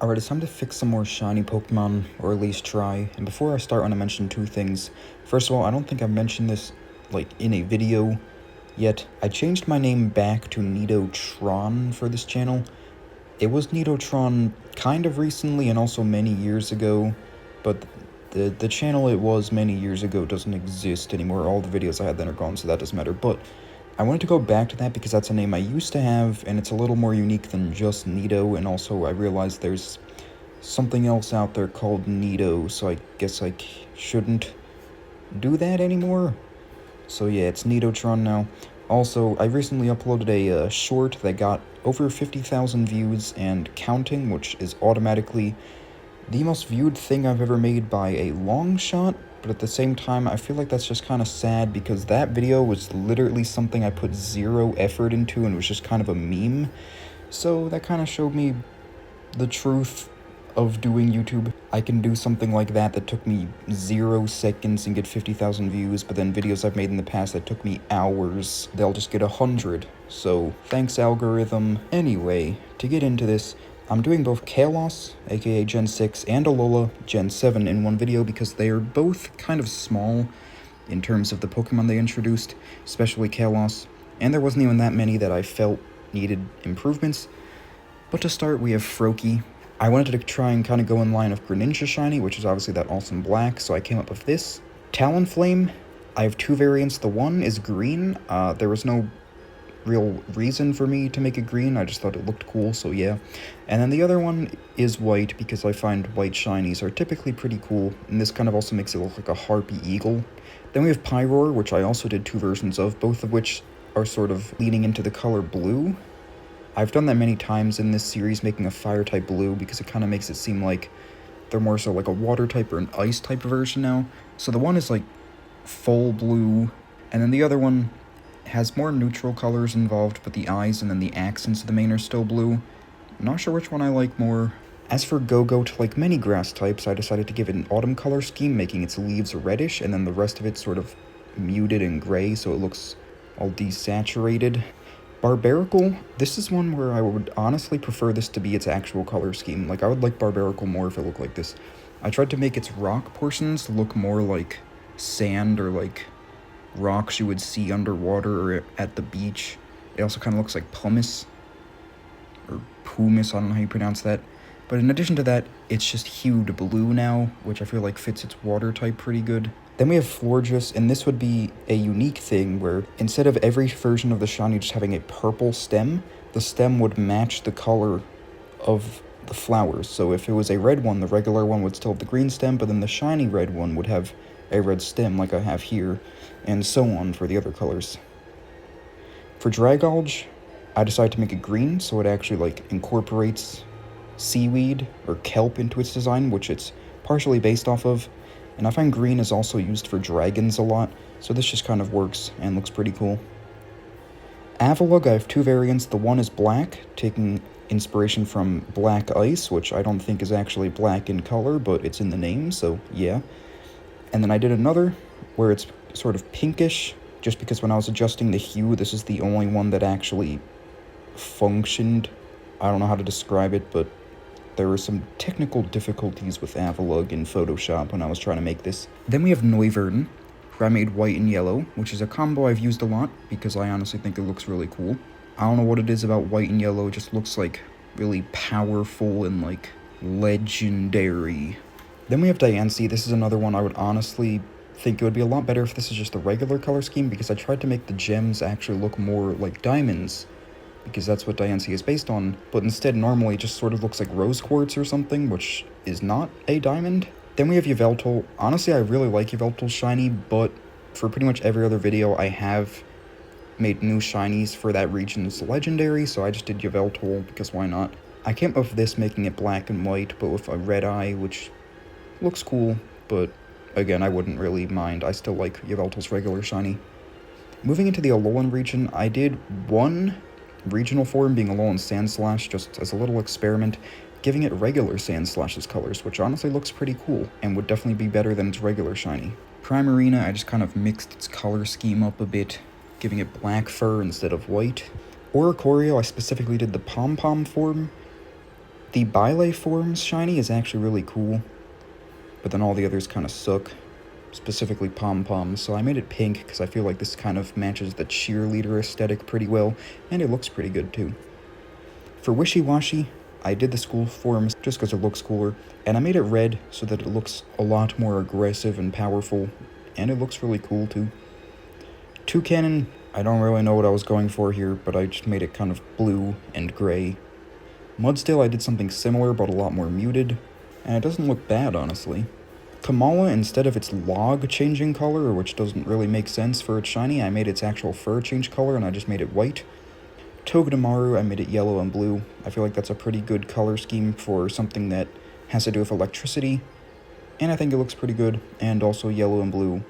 Alright, it's time to fix some more shiny Pokemon, or at least try. And before I start, I want to mention two things. First of all, I don't think I've mentioned this, in a video yet. I changed my name back to Nidotron for this channel. It was Nidotron kind of recently and also many years ago, but the channel it was many years ago doesn't exist anymore. All the videos I had then are gone, so that doesn't matter. But I wanted to go back to that because that's a name I used to have, and it's a little more unique than just Nido, and also I realized there's something else out there called Nido, so I guess I shouldn't do that anymore. So yeah, it's Nidotron now. Also, I recently uploaded a short that got over 50,000 views and counting, which is automatically the most viewed thing I've ever made by a long shot, but at the same time, I feel like that's just kind of sad because that video was literally something I put zero effort into and was just kind of a meme. So that kind of showed me the truth of doing YouTube. I can do something like that took me 0 seconds and get 50,000 views, but then videos I've made in the past that took me hours, they'll just get 100. So thanks, algorithm. Anyway, to get into this, I'm doing both Kalos, aka Gen 6, and Alola, Gen 7 in one video because they are both kind of small in terms of the Pokemon they introduced, especially Kalos, and there wasn't even that many that I felt needed improvements. But to start, we have Froakie. I wanted to try and kind of go in line of Greninja Shiny, which is obviously that awesome black, so I came up with this. Talonflame, I have two variants. The one is green. There was no real reason for me to make it green, I just thought it looked cool, so yeah. And then the other one is white, because I find white shinies are typically pretty cool, and this kind of also makes it look like a harpy eagle. Then we have Pyroar, which I also did two versions of, both of which are sort of leaning into the color blue. I've done that many times in this series, making a fire type blue, because it kind of makes it seem like they're more so like a water type or an ice type version now. So the one is like full blue, and then the other one has more neutral colors involved, but the eyes and then the accents of the mane are still blue. I'm not sure which one I like more. As for Go-Goat, like many grass types, I decided to give it an autumn color scheme, making its leaves reddish, and then the rest of it sort of muted and gray, so it looks all desaturated. Barbaracle, this is one where I would honestly prefer this to be its actual color scheme. Like, I would like Barbaracle more if it looked like this. I tried to make its rock portions look more like sand or like rocks you would see underwater or at the beach. It also kind of looks like pumice, or pumice, I don't know how you pronounce that. But in addition to that, it's just hued blue now, which I feel like fits its water type pretty good. Then we have Florges, and this would be a unique thing where instead of every version of the shiny just having a purple stem, the stem would match the color of the flowers. So if it was a red one, the regular one would still have the green stem, but then the shiny red one would have a red stem like I have here, and so on for the other colors. For Dragolge, I decided to make it green, so it actually incorporates seaweed or kelp into its design, which it's partially based off of, and I find green is also used for dragons a lot, so this just kind of works and looks pretty cool. Avalugg, I have two variants. The one is black, taking inspiration from Black Ice, which I don't think is actually black in color, but it's in the name, so yeah. And then I did another where it's sort of pinkish, just because when I was adjusting the hue, this is the only one that actually functioned. I don't know how to describe it, but there were some technical difficulties with Avalugg in Photoshop when I was trying to make this. Then we have Noivern, who I made white and yellow, which is a combo I've used a lot, because I honestly think it looks really cool. I don't know what it is about white and yellow, it just looks really powerful and legendary. Then we have Diancie. This is another one I would honestly think it would be a lot better if this is just a regular color scheme, because I tried to make the gems actually look more like diamonds, because that's what Diancie is based on, but instead normally it just sort of looks like rose quartz or something, which is not a diamond. Then we have Yveltal. Honestly, I really like Yveltal's shiny, but for pretty much every other video I have made new shinies for that region's legendary, so I just did Yveltal, because why not? I came up with this making it black and white, but with a red eye, which looks cool, but again, I wouldn't really mind. I still like Yveltal's regular shiny. Moving into the Alolan region, I did one regional form being Alolan Sandslash just as a little experiment, giving it regular Sandslash's colors, which honestly looks pretty cool, and would definitely be better than its regular shiny. Primarina, I just kind of mixed its color scheme up a bit, giving it black fur instead of white. Oricorio, I specifically did the Pom-Pom form, The Bylay form's shiny is actually really cool, but then all the others kind of suck, specifically Pom-Pom, so I made it pink because I feel like this kind of matches the cheerleader aesthetic pretty well, and it looks pretty good too. For Wishy-Washy, I did the school forms just because it looks cooler, and I made it red so that it looks a lot more aggressive and powerful, and it looks really cool too. Toucannon, I don't really know what I was going for here, but I just made it kind of blue and gray. Mudsdale, I did something similar but a lot more muted, and it doesn't look bad, honestly. Kamala, instead of its log changing color, which doesn't really make sense for its shiny, I made its actual fur change color and I just made it white. Togedemaru, I made it yellow and blue. I feel like that's a pretty good color scheme for something that has to do with electricity, and I think it looks pretty good, and also yellow and blue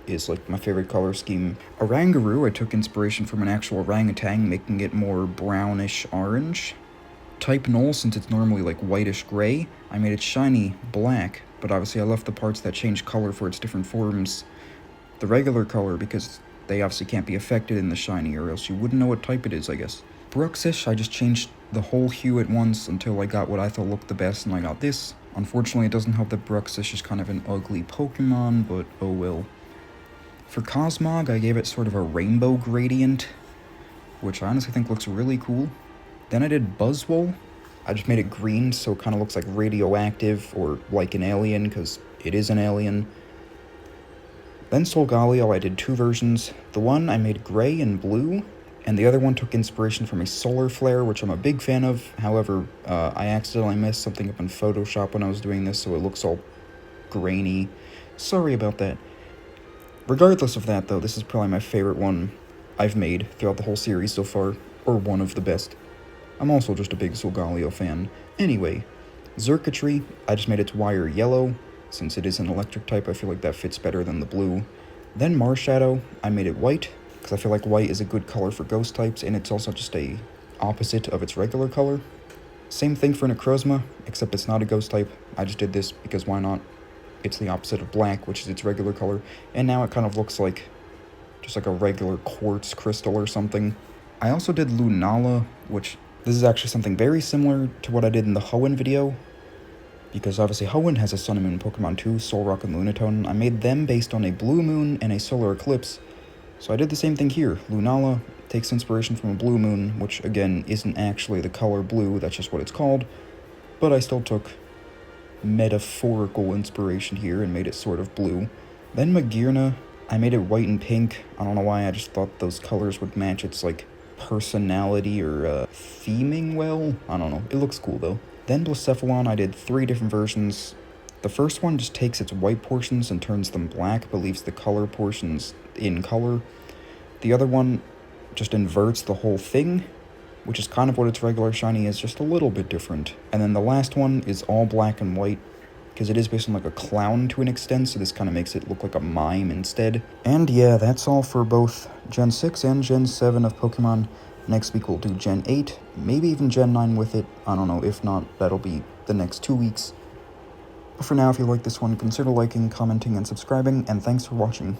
is like my favorite color scheme. Oranguru, I took inspiration from an actual orangutan, making it more brownish orange. Type Null, since it's normally like whitish gray, I made it shiny black, but obviously I left the parts that change color for its different forms the regular color because they obviously can't be affected in the shiny, or else you wouldn't know what type it is, I guess. Bruxish, I just changed the whole hue at once until I got what I thought looked the best, and I got this. Unfortunately, it doesn't help that Bruxish is kind of an ugly Pokemon, but oh well. For Cosmog, I gave it sort of a rainbow gradient, which I honestly think looks really cool. Then I did Buzzwole. I just made it green, so it kind of looks like radioactive, or like an alien, because it is an alien. Then Solgaleo, I did two versions. The one I made gray and blue, and the other one took inspiration from a solar flare, which I'm a big fan of. However, I accidentally messed something up in Photoshop when I was doing this, so it looks all grainy. Sorry about that. Regardless of that, though, this is probably my favorite one I've made throughout the whole series so far, or one of the best. I'm also just a big Solgaleo fan. Anyway, Xurkitree, I just made its wire yellow. Since it is an electric type, I feel like that fits better than the blue. Then Marshadow, I made it white, because I feel like white is a good color for ghost types, and it's also just a opposite of its regular color. Same thing for Necrozma, except it's not a ghost type. I just did this because why not? It's the opposite of black, which is its regular color, and now it kind of looks like just like a regular quartz crystal or something. I also did Lunala, which this is actually something very similar to what I did in the Hoenn video, because obviously Hoenn has a Sun and Moon Pokemon too, Solrock and Lunatone. I made them based on a blue moon and a solar eclipse, so I did the same thing here. Lunala takes inspiration from a blue moon, which again isn't actually the color blue, that's just what it's called, but I still took metaphorical inspiration here and made it sort of blue. Then Magearna, I made it white and pink. I don't know why, I just thought those colors would match its like personality or theming well. I don't know, it looks cool though. Then Blacephalon, I did 3 different versions. The first one just takes its white portions and turns them black, but leaves the color portions in color. The other one just inverts the whole thing, which is kind of what its regular shiny is, just a little bit different. And then the last one is all black and white, because it is based on like a clown to an extent, so this kind of makes it look like a mime instead. And yeah, that's all for both Gen 6 and Gen 7 of Pokemon. Next week we'll do Gen 8, maybe even Gen 9 with it. I don't know, if not, that'll be the next 2 weeks. But for now, if you like this one, consider liking, commenting, and subscribing, and thanks for watching.